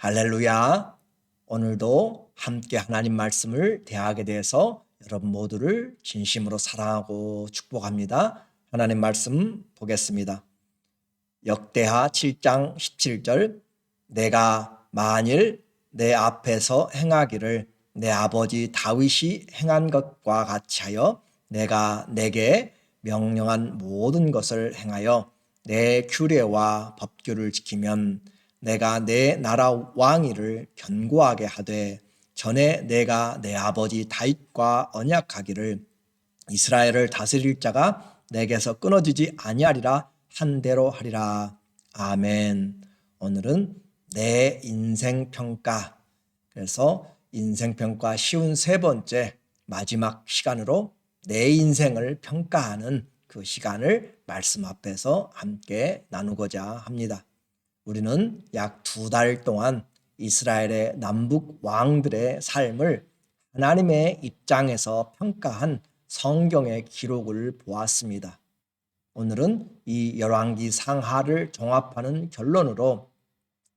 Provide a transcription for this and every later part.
할렐루야. 오늘도 함께 하나님 말씀을 대하게 돼서 여러분 모두를 진심으로 사랑하고 축복합니다. 하나님 말씀 보겠습니다. 역대하 7장 17절 내가 만일 내 앞에서 행하기를 내 아버지 다윗이 행한 것과 같이 하여 내가 내게 명령한 모든 것을 행하여 내 규례와 법규를 지키면 내가 내 나라 왕위를 견고하게 하되 전에 내가 내 아버지 다윗과 언약하기를 이스라엘을 다스릴 자가 내게서 끊어지지 아니하리라 한 대로 하리라. 아멘. 오늘은 내 인생평가, 그래서 인생평가 쉬운 세 번째 마지막 시간으로 내 인생을 평가하는 그 시간을 말씀 앞에서 함께 나누고자 합니다. 우리는 약 2달 동안 이스라엘의 남북 왕들의 삶을 하나님의 입장에서 평가한 성경의 기록을 보았습니다. 오늘은 이 열왕기 상하를 종합하는 결론으로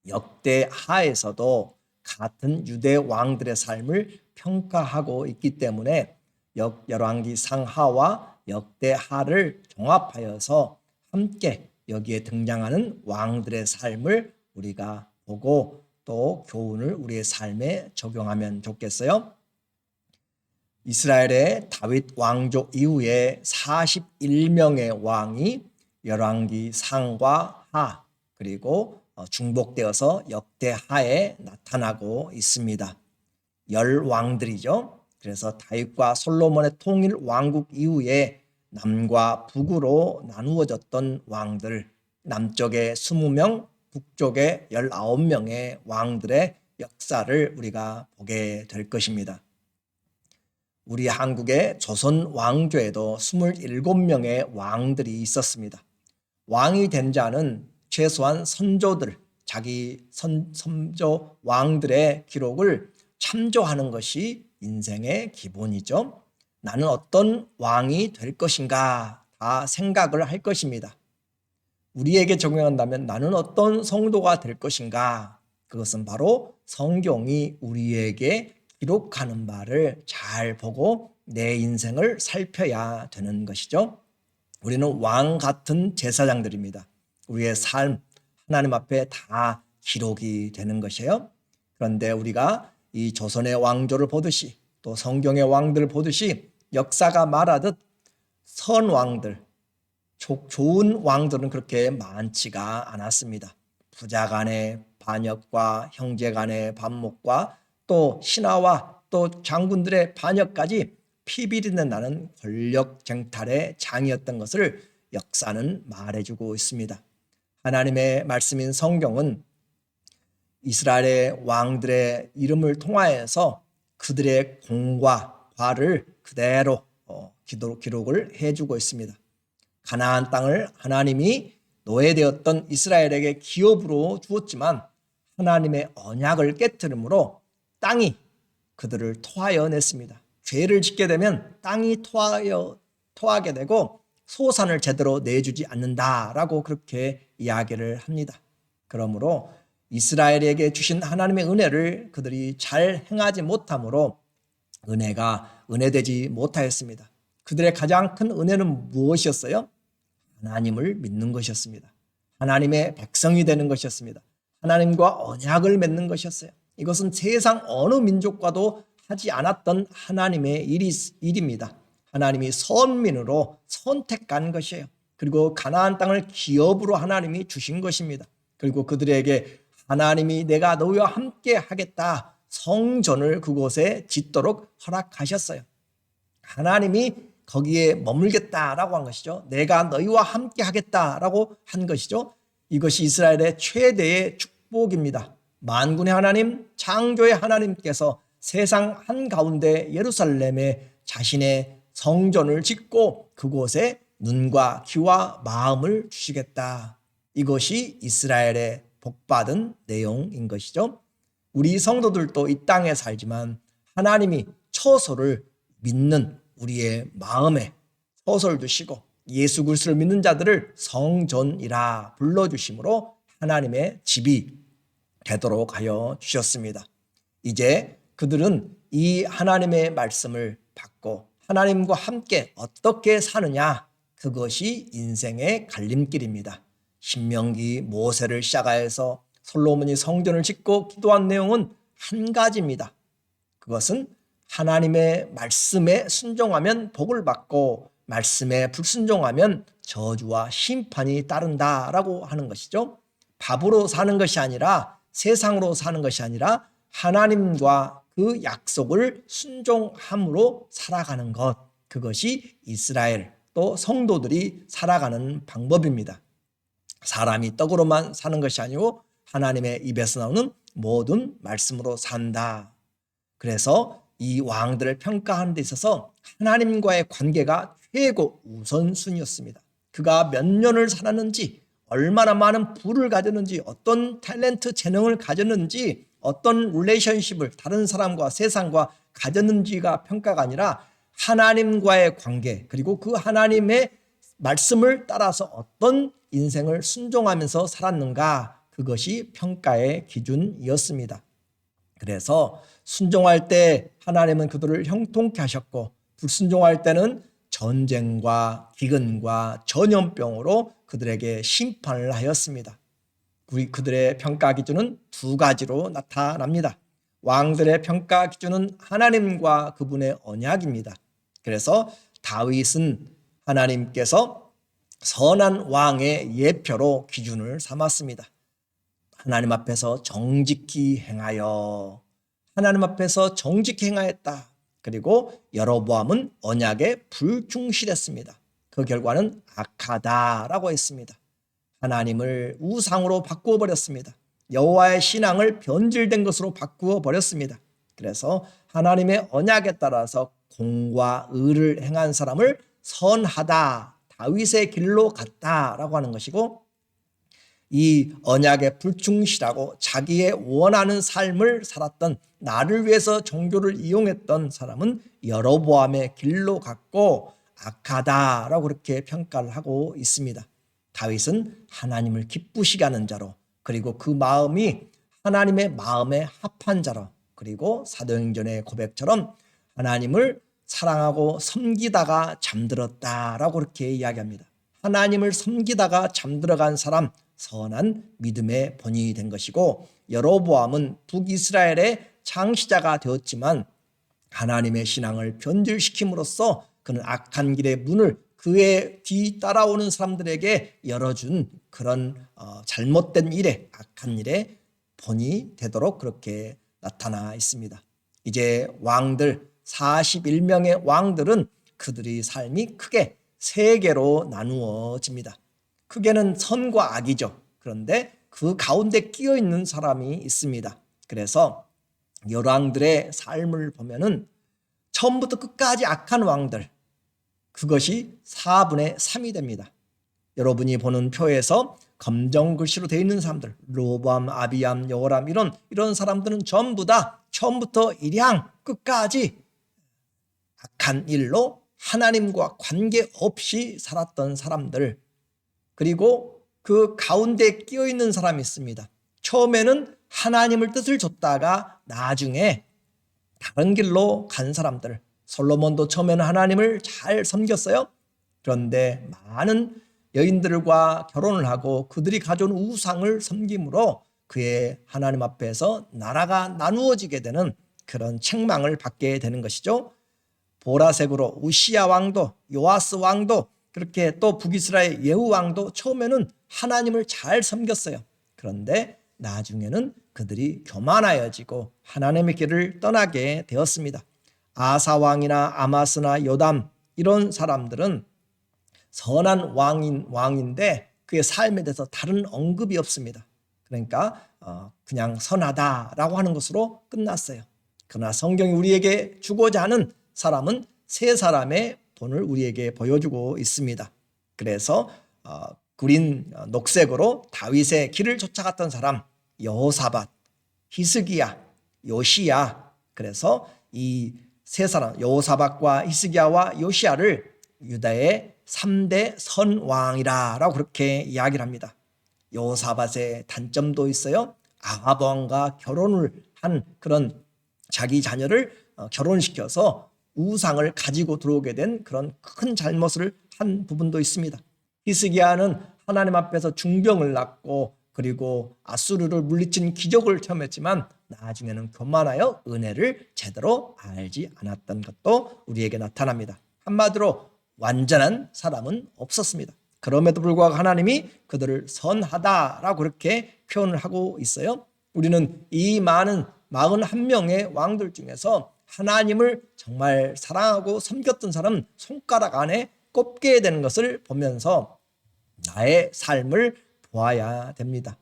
역대하에서도 같은 유대 왕들의 삶을 평가하고 있기 때문에 열왕기 상하와 역대하를 종합하여서 함께 여기에 등장하는 왕들의 삶을 우리가 보고 또 교훈을 우리의 삶에 적용하면 좋겠어요. 이스라엘의 다윗 왕조 이후에 41명의 왕이 열왕기 상과 하 그리고 중복되어서 역대하에 나타나고 있습니다. 10왕들이죠. 그래서 다윗과 솔로몬의 통일 왕국 이후에 남과 북으로 나누어졌던 왕들, 남쪽에 20명, 북쪽에 19명의 왕들의 역사를 우리가 보게 될 것입니다. 우리 한국의 조선 왕조에도 27명의 왕들이 있었습니다. 왕이 된 자는 최소한 선조들, 자기 선조 왕들의 기록을 참조하는 것이 인생의 기본이죠. 나는 어떤 왕이 될 것인가 다 생각을 할 것입니다. 우리에게 적용한다면 나는 어떤 성도가 될 것인가, 그것은 바로 성경이 우리에게 기록하는 바를 잘 보고 내 인생을 살펴야 되는 것이죠. 우리는 왕 같은 제사장들입니다. 우리의 삶 하나님 앞에 다 기록이 되는 것이에요. 그런데 우리가 이 조선의 왕조를 보듯이 또 성경의 왕들을 보듯이 역사가 말하듯 선왕들, 좋은 왕들은 그렇게 많지가 않았습니다. 부자 간의 반역과 형제 간의 반목과 또 신하와 또 장군들의 반역까지 피비린내 나는 권력 쟁탈의 장이었던 것을 역사는 말해주고 있습니다. 하나님의 말씀인 성경은 이스라엘의 왕들의 이름을 통하여서 그들의 공과 과를 그대로 기록을 해주고 있습니다. 가나안 땅을 하나님이 노예되었던 이스라엘에게 기업으로 주었지만 하나님의 언약을 깨뜨림으로 땅이 그들을 토하여 냈습니다. 죄를 짓게 되면 땅이 토하게 되고 소산을 제대로 내주지 않는다라고 그렇게 이야기를 합니다. 그러므로 이스라엘에게 주신 하나님의 은혜를 그들이 잘 행하지 못함으로 은혜가 은혜되지 못하였습니다. 그들의 가장 큰 은혜는 무엇이었어요? 하나님을 믿는 것이었습니다. 하나님의 백성이 되는 것이었습니다. 하나님과 언약을 맺는 것이었어요. 이것은 세상 어느 민족과도 하지 않았던 하나님의 일입니다. 하나님이 선민으로 선택한 것이에요. 그리고 가나안 땅을 기업으로 하나님이 주신 것입니다. 그리고 그들에게 하나님이 내가 너희와 함께 하겠다, 성전을 그곳에 짓도록 허락하셨어요. 하나님이 거기에 머물겠다라고 한 것이죠. 내가 너희와 함께 하겠다라고 한 것이죠. 이것이 이스라엘의 최대의 축복입니다. 만군의 하나님, 창조의 하나님께서 세상 한가운데 예루살렘에 자신의 성전을 짓고 그곳에 눈과 귀와 마음을 주시겠다. 이것이 이스라엘의 복받은 내용인 것이죠. 우리 성도들도 이 땅에 살지만 하나님이 처소를 믿는 우리의 마음에 처소를 두시고 예수 그리스도를 믿는 자들을 성전이라 불러주심으로 하나님의 집이 되도록 하여 주셨습니다. 이제 그들은 이 하나님의 말씀을 받고 하나님과 함께 어떻게 사느냐, 그것이 인생의 갈림길입니다. 신명기 모세를 시작하여서 솔로몬이 성전을 짓고 기도한 내용은 한 가지입니다. 그것은 하나님의 말씀에 순종하면 복을 받고 말씀에 불순종하면 저주와 심판이 따른다라고 하는 것이죠. 밥으로 사는 것이 아니라, 세상으로 사는 것이 아니라 하나님과 그 약속을 순종함으로 살아가는 것, 그것이 이스라엘 또 성도들이 살아가는 방법입니다. 사람이 떡으로만 사는 것이 아니고 하나님의 입에서 나오는 모든 말씀으로 산다. 그래서 이 왕들을 평가하는 데 있어서 하나님과의 관계가 최고 우선순위였습니다. 그가 몇 년을 살았는지, 얼마나 많은 부를 가졌는지, 어떤 탤런트 재능을 가졌는지, 어떤 릴레이션십을 다른 사람과 세상과 가졌는지가 평가가 아니라 하나님과의 관계, 그리고 그 하나님의 말씀을 따라서 어떤 인생을 순종하면서 살았는가, 그것이 평가의 기준이었습니다. 그래서 순종할 때 하나님은 그들을 형통케 하셨고, 불순종할 때는 전쟁과 기근과 전염병으로 그들에게 심판을 하였습니다. 그들의 평가 기준은 두 가지로 나타납니다. 왕들의 평가 기준은 하나님과 그분의 언약입니다. 그래서 다윗은 하나님께서 선한 왕의 예표로 기준을 삼았습니다. 하나님 앞에서 정직히 행하여, 하나님 앞에서 정직히 행하였다. 그리고 여로보암은 언약에 불충실했습니다. 그 결과는 악하다라고 했습니다. 하나님을 우상으로 바꾸어 버렸습니다. 여호와의 신앙을 변질된 것으로 바꾸어 버렸습니다. 그래서 하나님의 언약에 따라서 공과 의를 행한 사람을 선하다, 다윗의 길로 갔다라고 하는 것이고, 이 언약에 불충실하고 자기의 원하는 삶을 살았던, 나를 위해서 종교를 이용했던 사람은 여로보암의 길로 갔고 악하다라고 그렇게 평가를 하고 있습니다. 다윗은 하나님을 기쁘시게 하는 자로, 그리고 그 마음이 하나님의 마음에 합한 자로, 그리고 사도행전의 고백처럼 하나님을 사랑하고 섬기다가 잠들었다라고 그렇게 이야기합니다. 하나님을 섬기다가 잠들어간 사람, 선한 믿음의 본이 된 것이고, 여로보암은 북이스라엘의 창시자가 되었지만 하나님의 신앙을 변질시킴으로써 그는 악한 길의 문을 그의 뒤 따라오는 사람들에게 열어준 그런 잘못된 일에, 악한 일에 본이 되도록 그렇게 나타나 있습니다. 이제 왕들 41명의 왕들은 그들의 삶이 크게 세 개로 나누어집니다. 크게는 선과 악이죠. 그런데 그 가운데 끼어 있는 사람이 있습니다. 그래서 열왕들의 삶을 보면은 처음부터 끝까지 악한 왕들, 그것이 4분의 3이 됩니다. 여러분이 보는 표에서 검정 글씨로 되어 있는 사람들, 로보암, 아비암, 여호람, 이런 사람들은 전부 다 처음부터 일양 끝까지 악한 일로 하나님과 관계없이 살았던 사람들, 그리고 그 가운데 끼어 있는 사람이 있습니다. 처음에는 하나님을 뜻을 줬다가 나중에 다른 길로 간 사람들. 솔로몬도 처음에는 하나님을 잘 섬겼어요. 그런데 많은 여인들과 결혼을 하고 그들이 가져온 우상을 섬김으로 그의 하나님 앞에서 나라가 나누어지게 되는 그런 책망을 받게 되는 것이죠. 보라색으로 우시야 왕도, 요아스 왕도, 그렇게 또 북이스라엘 예후 왕도 처음에는 하나님을 잘 섬겼어요. 그런데 나중에는 그들이 교만하여지고 하나님의 길을 떠나게 되었습니다. 아사 왕이나 아마스나 요담, 이런 사람들은 선한 왕인데 그의 삶에 대해서 다른 언급이 없습니다. 그러니까 그냥 선하다라고 하는 것으로 끝났어요. 그러나 성경이 우리에게 주고자 하는 사람은 세 사람의 본을 우리에게 보여주고 있습니다. 그래서 구린 녹색으로 다윗의 길을 쫓아갔던 사람, 여호사밧, 히스기야, 요시야. 그래서 이 세 사람, 여호사밧과 히스기야와 요시야를 유다의 3대 선왕이라고 그렇게 이야기를 합니다. 여호사밧의 단점도 있어요. 아합 왕과 결혼을 한 그런 자기 자녀를 결혼시켜서 우상을 가지고 들어오게 된 그런 큰 잘못을 한 부분도 있습니다. 히스기야는 하나님 앞에서 중병을 낫고 그리고 아수르를 물리친 기적을 체험했지만 나중에는 교만하여 은혜를 제대로 알지 않았던 것도 우리에게 나타납니다. 한마디로 완전한 사람은 없었습니다. 그럼에도 불구하고 하나님이 그들을 선하다라고 그렇게 표현을 하고 있어요. 우리는 이 많은 41명의 왕들 중에서 하나님을 정말 사랑하고 섬겼던 사람 손가락 안에 꼽게 되는 것을 보면서 나의 삶을 보아야 됩니다.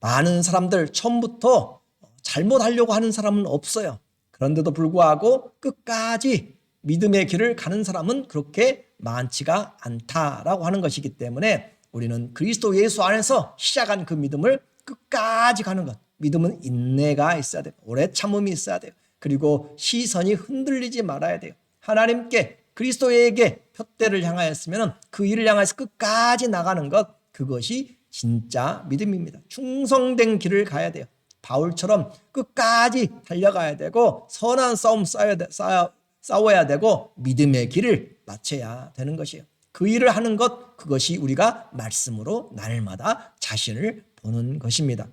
많은 사람들 처음부터 잘못하려고 하는 사람은 없어요. 그런데도 불구하고 끝까지 믿음의 길을 가는 사람은 그렇게 많지가 않다라고 하는 것이기 때문에 우리는 그리스도 예수 안에서 시작한 그 믿음을 끝까지 가는 것. 믿음은 인내가 있어야 돼요. 오래 참음이 있어야 돼요. 그리고 시선이 흔들리지 말아야 돼요. 하나님께 그리스도에게 표대를 향하였으면 그 일을 향해서 끝까지 나가는 것, 그것이 진짜 믿음입니다. 충성된 길을 가야 돼요. 바울처럼 끝까지 달려가야 되고 선한 싸움 싸워야 되고 믿음의 길을 마쳐야 되는 것이에요. 그 일을 하는 것, 그것이 우리가 말씀으로 날마다 자신을 보는 것입니다.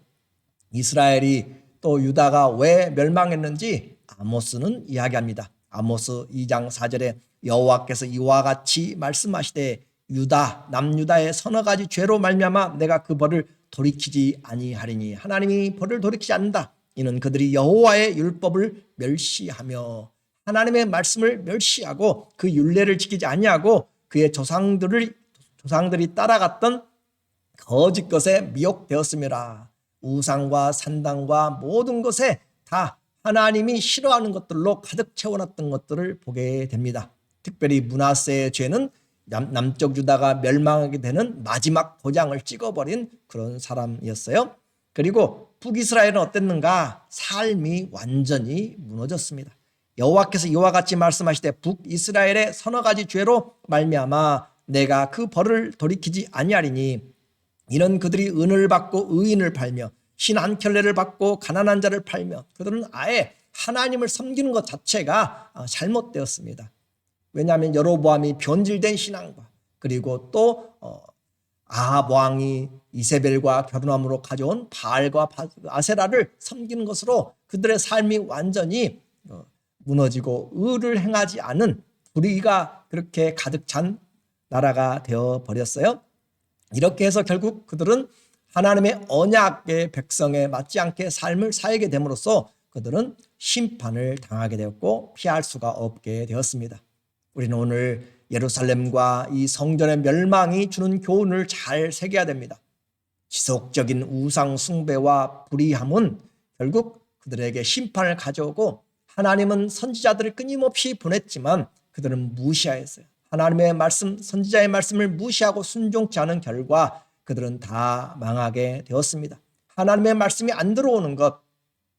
이스라엘이 또 유다가 왜 멸망했는지 아모스는 이야기합니다. 아모스 2장 4절에 여호와께서 이와 같이 말씀하시되 유다 남유다의 서너 가지 죄로 말미암아 내가 그 벌을 돌이키지 아니하리니. 하나님이 벌을 돌이키지 않는다. 이는 그들이 여호와의 율법을 멸시하며 하나님의 말씀을 멸시하고 그 율례를 지키지 아니하고 그의 조상들이 따라갔던 거짓 것에 미혹되었음이라. 우상과 산당과 모든 것에 다 하나님이 싫어하는 것들로 가득 채워놨던 것들을 보게 됩니다. 특별히 므낫세의 죄는 남쪽 유다가 멸망하게 되는 마지막 도장을 찍어버린 그런 사람이었어요. 그리고 북이스라엘은 어땠는가? 삶이 완전히 무너졌습니다. 여호와께서 이와 같이 말씀하시되 북이스라엘의 서너 가지 죄로 말미암아 내가 그 벌을 돌이키지 아니하리니. 이는 그들이 은을 받고 의인을 팔며 신 한 켤레를 받고 가난한 자를 팔며 그들은 아예 하나님을 섬기는 것 자체가 잘못되었습니다. 왜냐하면 여로보암이 변질된 신앙과 그리고 또 아합 왕이 이세벨과 결혼함으로 가져온 바알과 아세라를 섬기는 것으로 그들의 삶이 완전히 무너지고 의를 행하지 않은 불의가 그렇게 가득 찬 나라가 되어버렸어요. 이렇게 해서 결국 그들은 하나님의 언약의 백성에 맞지 않게 삶을 살게 됨으로써 그들은 심판을 당하게 되었고 피할 수가 없게 되었습니다. 우리는 오늘 예루살렘과 이 성전의 멸망이 주는 교훈을 잘 새겨야 됩니다. 지속적인 우상 숭배와 불의함은 결국 그들에게 심판을 가져오고 하나님은 선지자들을 끊임없이 보냈지만 그들은 무시하였어요. 하나님의 말씀, 선지자의 말씀을 무시하고 순종치 않은 결과 그들은 다 망하게 되었습니다. 하나님의 말씀이 안 들어오는 것,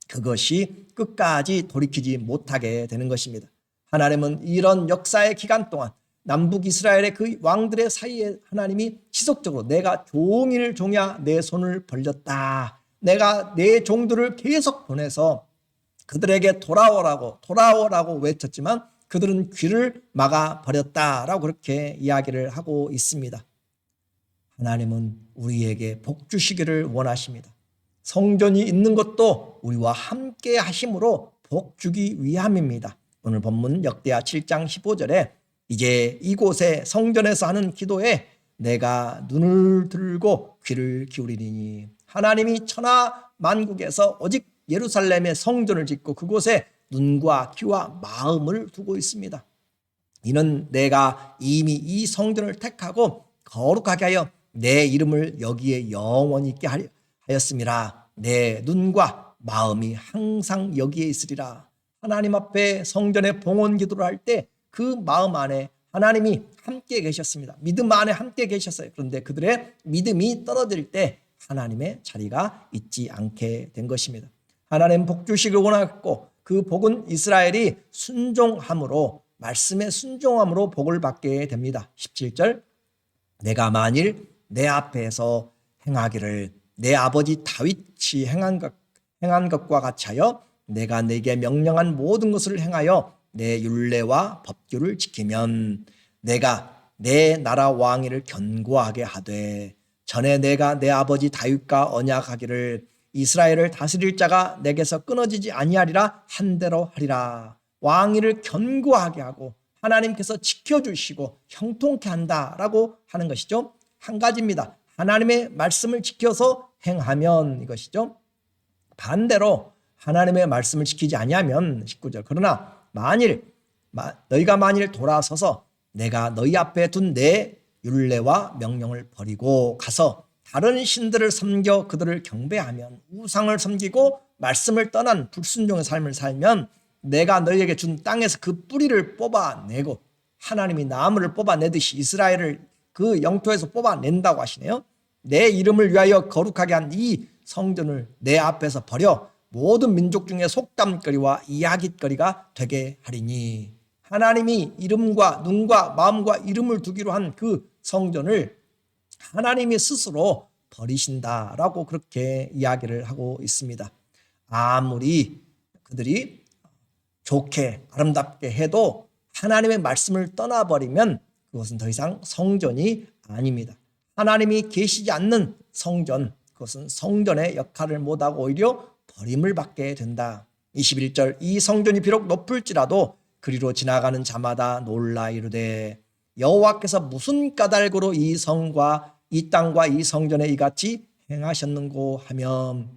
그것이 끝까지 돌이키지 못하게 되는 것입니다. 하나님은 이런 역사의 기간 동안 남북 이스라엘의 그 왕들의 사이에 하나님이 지속적으로 내가 종일 종야 내 손을 벌렸다. 내가 내 종들을 계속 보내서 그들에게 돌아오라고 외쳤지만 그들은 귀를 막아버렸다라고 그렇게 이야기를 하고 있습니다. 하나님은 우리에게 복 주시기를 원하십니다. 성전이 있는 것도 우리와 함께 하심으로 복 주기 위함입니다. 오늘 본문 역대하 7장 15절에 이제 이곳에 성전에서 하는 기도에 내가 눈을 들고 귀를 기울이리니. 하나님이 천하 만국에서 오직 예루살렘에 성전을 짓고 그곳에 눈과 귀와 마음을 두고 있습니다. 이는 내가 이미 이 성전을 택하고 거룩하게 하여 내 이름을 여기에 영원히 있게 하였음이라. 내 눈과 마음이 항상 여기에 있으리라. 하나님 앞에 성전에 봉헌 기도를 할 때 그 마음 안에 하나님이 함께 계셨습니다. 믿음 안에 함께 계셨어요. 그런데 그들의 믿음이 떨어질 때 하나님의 자리가 있지 않게 된 것입니다. 하나님 복 주시길 원하고 그 복은 이스라엘이 순종함으로, 말씀에 순종함으로 복을 받게 됩니다. 17절 내가 만일 내 앞에서 행하기를 내 아버지 다윗이 행한 것과 같이 하여 내가 네게 명령한 모든 것을 행하여 내 율례와 법규를 지키면 내가 내 나라 왕위를 견고하게 하되 전에 내가 내 아버지 다윗과 언약하기를 이스라엘을 다스릴 자가 내게서 끊어지지 아니하리라 한 대로 하리라. 왕위를 견고하게 하고 하나님께서 지켜주시고 형통케 한다라고 하는 것이죠. 한 가지입니다. 하나님의 말씀을 지켜서 행하면 이것이죠. 반대로 하나님의 말씀을 지키지 아니하면 19절 그러나 너희가 만일 돌아서서 내가 너희 앞에 둔 내 율례와 명령을 버리고 가서 다른 신들을 섬겨 그들을 경배하면 우상을 섬기고 말씀을 떠난 불순종의 삶을 살면 내가 너희에게 준 땅에서 그 뿌리를 뽑아내고 하나님이 나무를 뽑아내듯이 이스라엘을 그 영토에서 뽑아낸다고 하시네요. 내 이름을 위하여 거룩하게 한 이 성전을 내 앞에서 버려 모든 민족 중에 속담거리와 이야깃거리가 되게 하리니 하나님이 이름과 눈과 마음과 이름을 두기로 한 그 성전을 하나님이 스스로 버리신다라고 그렇게 이야기를 하고 있습니다. 아무리 그들이 좋게 아름답게 해도 하나님의 말씀을 떠나버리면 그것은 더 이상 성전이 아닙니다. 하나님이 계시지 않는 성전, 그것은 성전의 역할을 못하고 오히려 버림을 받게 된다. 21절 이 성전이 비록 높을지라도 그리로 지나가는 자마다 놀라 이르되 여호와께서 무슨 까닭으로 이 성과 이 땅과 이 성전에 이같이 행하셨는고 하면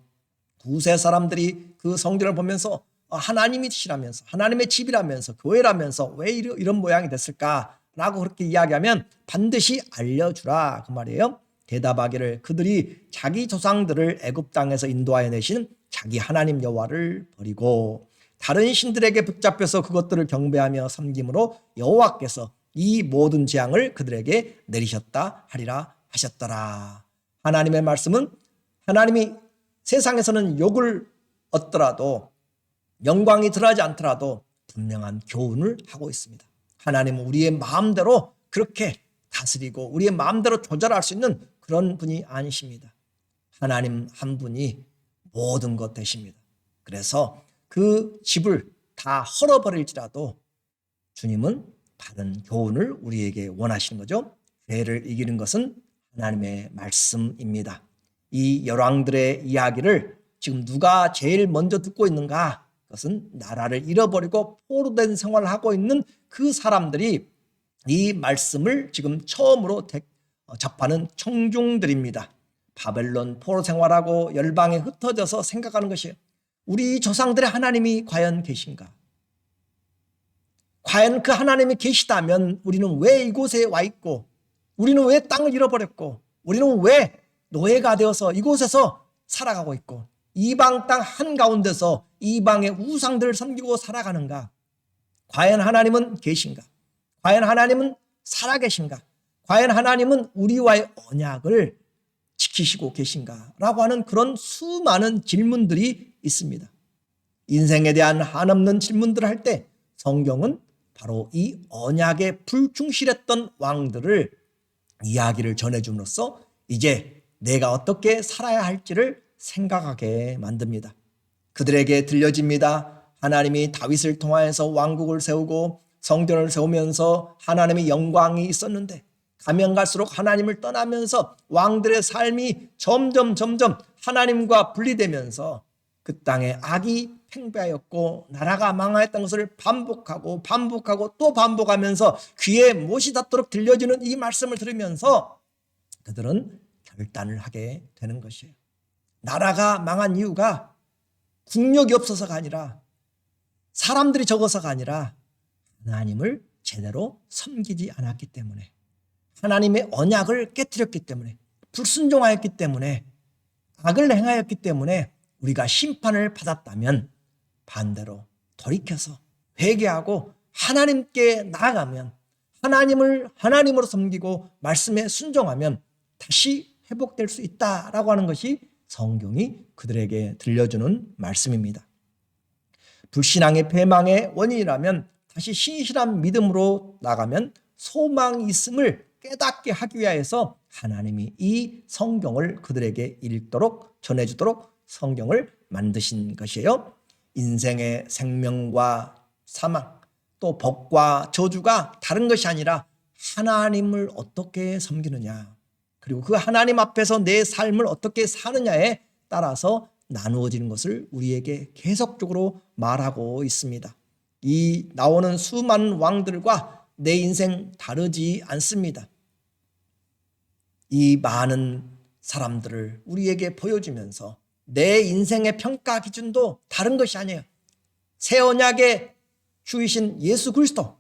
구세 사람들이 그 성전을 보면서 하나님이시라면서 하나님의 집이라면서 교회라면서 왜 이런 모양이 됐을까라고 그렇게 이야기하면 반드시 알려주라 그 말이에요. 대답하기를 그들이 자기 조상들을 애굽 땅에서 인도하여 내신 자기 하나님 여호와를 버리고 다른 신들에게 붙잡혀서 그것들을 경배하며 섬김으로 여호와께서 이 모든 재앙을 그들에게 내리셨다 하리라 하셨더라. 하나님의 말씀은 하나님이 세상에서는 욕을 얻더라도 영광이 드러나지 않더라도 분명한 교훈을 하고 있습니다. 하나님은 우리의 마음대로 그렇게 다스리고 우리의 마음대로 조절할 수 있는 그런 분이 아니십니다. 하나님 한 분이 모든 것 되십니다. 그래서 그 집을 다 헐어버릴지라도 주님은 바른 교훈을 우리에게 원하시는 거죠. 죄를 이기는 것은 하나님의 말씀입니다. 이 열왕들의 이야기를 지금 누가 제일 먼저 듣고 있는가? 그것은 나라를 잃어버리고 포로된 생활을 하고 있는 그 사람들이 이 말씀을 지금 처음으로 접하는 청중들입니다. 바벨론 포로 생활하고 열방에 흩어져서 생각하는 것이에요. 우리 조상들의 하나님이 과연 계신가? 과연 그 하나님이 계시다면 우리는 왜 이곳에 와 있고 우리는 왜 땅을 잃어버렸고 우리는 왜 노예가 되어서 이곳에서 살아가고 있고 이방 땅 한가운데서 이방의 우상들을 섬기고 살아가는가? 과연 하나님은 계신가? 과연 하나님은 살아계신가? 과연 하나님은 우리와의 언약을 지키시고 계신가? 라고 하는 그런 수많은 질문들이 있습니다. 인생에 대한 한없는 질문들을 할 때 성경은 바로 이 언약에 불충실했던 왕들을 이야기를 전해줌으로써 이제 내가 어떻게 살아야 할지를 생각하게 만듭니다. 그들에게 들려집니다. 하나님이 다윗을 통하여서 왕국을 세우고 성전을 세우면서 하나님의 영광이 있었는데 가면 갈수록 하나님을 떠나면서 왕들의 삶이 점점 하나님과 분리되면서 그 땅에 악이 팽배하였고 나라가 망하였던 것을 반복하고 또 반복하면서 귀에 못이 닿도록 들려지는 이 말씀을 들으면서 그들은 결단을 하게 되는 것이에요. 나라가 망한 이유가 국력이 없어서가 아니라 사람들이 적어서가 아니라 하나님을 제대로 섬기지 않았기 때문에 하나님의 언약을 깨뜨렸기 때문에 불순종하였기 때문에 악을 행하였기 때문에 우리가 심판을 받았다면 반대로 돌이켜서 회개하고 하나님께 나아가면 하나님을 하나님으로 섬기고 말씀에 순종하면 다시 회복될 수 있다라고 하는 것이 성경이 그들에게 들려주는 말씀입니다. 불신앙의 패망의 원인이라면 다시 신실한 믿음으로 나가면 소망이 있음을 깨닫게 하기 위하여서 하나님이 이 성경을 그들에게 읽도록 전해주도록 성경을 만드신 것이에요. 인생의 생명과 사망, 또 복과 저주가 다른 것이 아니라 하나님을 어떻게 섬기느냐, 그리고 그 하나님 앞에서 내 삶을 어떻게 사느냐에 따라서 나누어지는 것을 우리에게 계속적으로 말하고 있습니다. 이 나오는 수많은 왕들과 내 인생 다르지 않습니다. 이 많은 사람들을 우리에게 보여주면서 내 인생의 평가 기준도 다른 것이 아니에요. 새 언약의 주이신 예수 그리스도,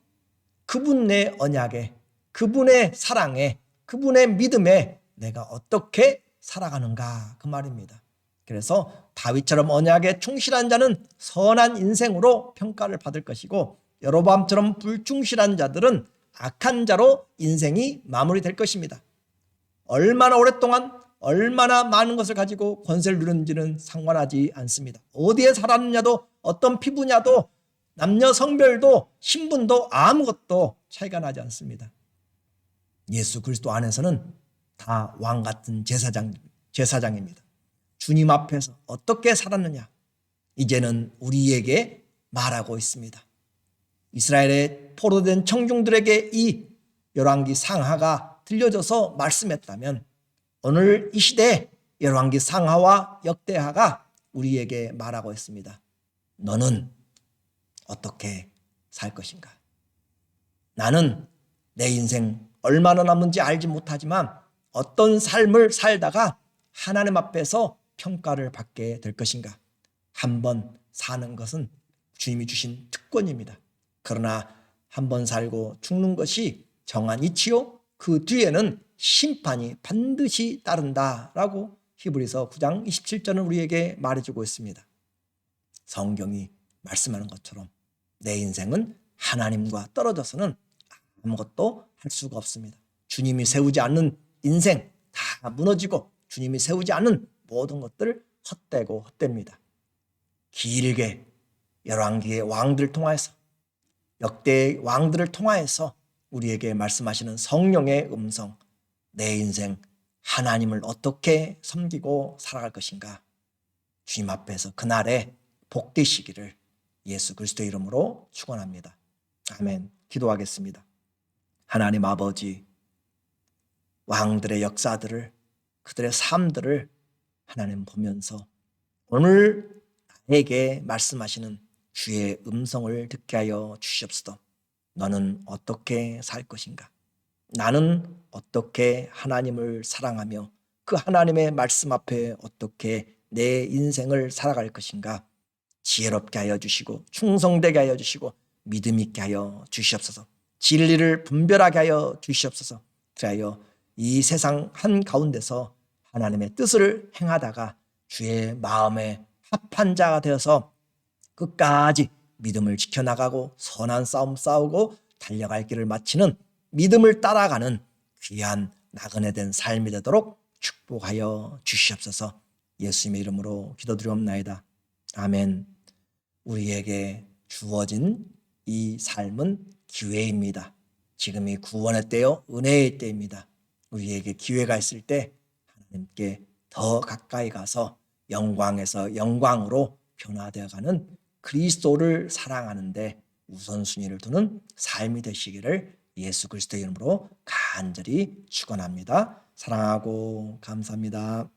그분의 언약에, 그분의 사랑에, 그분의 믿음에 내가 어떻게 살아가는가, 그 말입니다. 그래서 다윗처럼 언약에 충실한 자는 선한 인생으로 평가를 받을 것이고, 여로보암처럼 불충실한 자들은 악한 자로 인생이 마무리될 것입니다. 얼마나 오랫동안 얼마나 많은 것을 가지고 권세를 누렸는지는 상관하지 않습니다. 어디에 살았느냐도, 어떤 피부냐도, 남녀 성별도, 신분도 아무것도 차이가 나지 않습니다. 예수 그리스도 안에서는 다 왕 같은 제사장입니다. 주님 앞에서 어떻게 살았느냐, 이제는 우리에게 말하고 있습니다. 이스라엘의 포로된 청중들에게 이 열왕기 상하가 들려져서 말씀했다면, 오늘 이 시대에 열왕기 상하와 역대하가 우리에게 말하고 있습니다. 너는 어떻게 살 것인가? 나는 내 인생 얼마나 남은지 알지 못하지만 어떤 삶을 살다가 하나님 앞에서 평가를 받게 될 것인가? 한번 사는 것은 주님이 주신 특권입니다. 그러나 한번 살고 죽는 것이 정한 이치요, 그 뒤에는 심판이 반드시 따른다라고 히브리서 9장 27절은 우리에게 말해주고 있습니다. 성경이 말씀하는 것처럼 내 인생은 하나님과 떨어져서는 아무것도 할 수가 없습니다. 주님이 세우지 않는 인생 다 무너지고, 주님이 세우지 않는 모든 것들 헛되고 헛됩니다. 길게 열왕기의 왕들을 통하여서, 역대의 왕들을 통하여서 우리에게 말씀하시는 성령의 음성, 내 인생 하나님을 어떻게 섬기고 살아갈 것인가, 주님 앞에서 그날에 복되시기를 예수 그리스도의 이름으로 축원합니다. 아멘. 기도하겠습니다. 하나님 아버지, 왕들의 역사들을, 그들의 삶들을 하나님 보면서 오늘 나에게 말씀하시는 주의 음성을 듣게 하여 주시옵소서. 너는 어떻게 살 것인가? 나는 어떻게 하나님을 사랑하며 그 하나님의 말씀 앞에 어떻게 내 인생을 살아갈 것인가? 지혜롭게 하여 주시고, 충성되게 하여 주시고, 믿음 있게 하여 주시옵소서. 진리를 분별하게 하여 주시옵소서. 그리하여 이 세상 한가운데서 하나님의 뜻을 행하다가 주의 마음에 합한 자가 되어서 끝까지 믿음을 지켜나가고 선한 싸움 싸우고 달려갈 길을 마치는, 믿음을 따라가는 귀한 나그네 된 삶이 되도록 축복하여 주시옵소서. 예수님의 이름으로 기도드리옵나이다. 아멘. 우리에게 주어진 이 삶은 기회입니다. 지금이 구원의 때요, 은혜의 때입니다. 우리에게 기회가 있을 때 하나님께 더 가까이 가서 영광에서 영광으로 변화되어가는 그리스도를 사랑하는데 우선순위를 두는 삶이 되시기를 예수 그리스도의 이름으로 간절히 축원합니다. 사랑하고 감사합니다.